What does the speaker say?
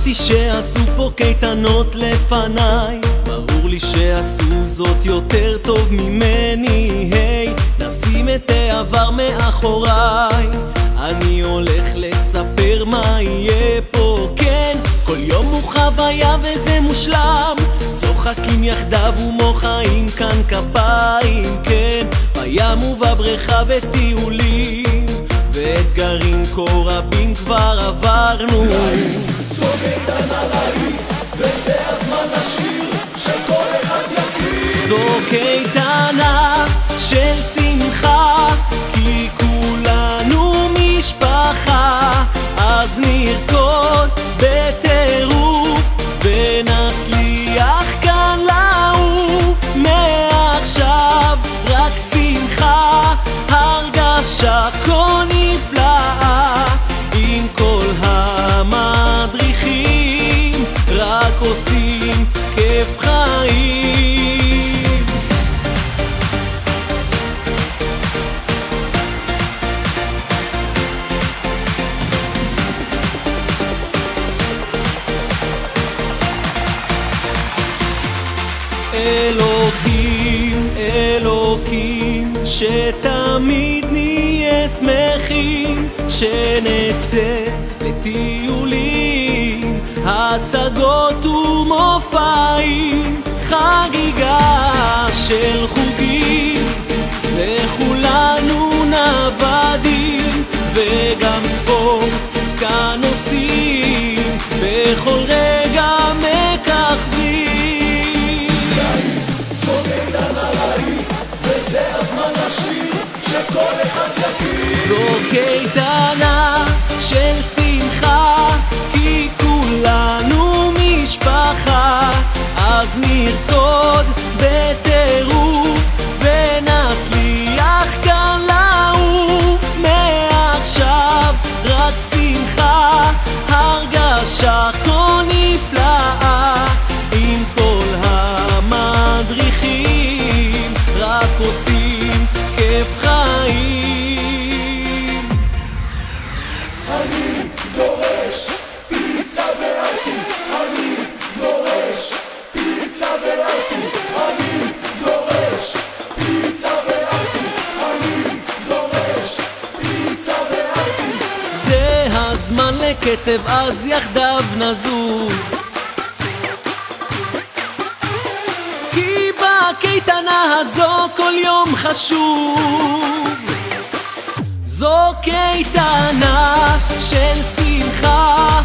שמעתי שעשו פה קייטנות לפניי, ברור לי שעשו זאת יותר טוב ממני. היי, נשים את העבר מאחוריי, אני הולך לספר מה יהיה פה. כן, כל יום הוא חוויה וזה מושלם, צוחקים יחדיו ומוחאים כאן כפיים. כן, בים ובבריכה וטיולים, ואתגרים כה רבים כבר עברנו. זו קייטנה להיט, וזה הזמן לשיר שכל אחד יכיר. זו קייטנה של שמחה, כי כולנו משפחה, אז נרקוד בטירוף ונצליח כאן לעוף. מעכשיו רק שמחה, הרגשה כה נפלאה, עם כל המדריכים רק עושים כיף חיים. אלוקים, אלוקים, שתמיד נהיה שמחים, שנצא לטיולים, הצגות ומופעים, חגיגה של חוגים, וכולנו נוודים, וגם ספורט כאן עושים, בכל רגע מככבים. זו קייטנה להיט, וזה הזמן לשיר שכל אחד יכיר. זו קייטנה של שמחה, כי כולנו משפחה, אז נרקוד בטירוף ונצליח כאן לעוף. מעכשיו רק שמחה, הרגשה כה נפלאה, עם כל המדריכים רק עושים כיף חיים. אני דורש פיצה וארטי, אני דורש פיצה וארטי, אני דורש פיצה וארטי, אני דורש פיצה וארטי. זה הזמן לקצב, אז יחדיו נזוז, כי בקייטנה הזו כל יום חשוב. זו קייטנה של שמחה,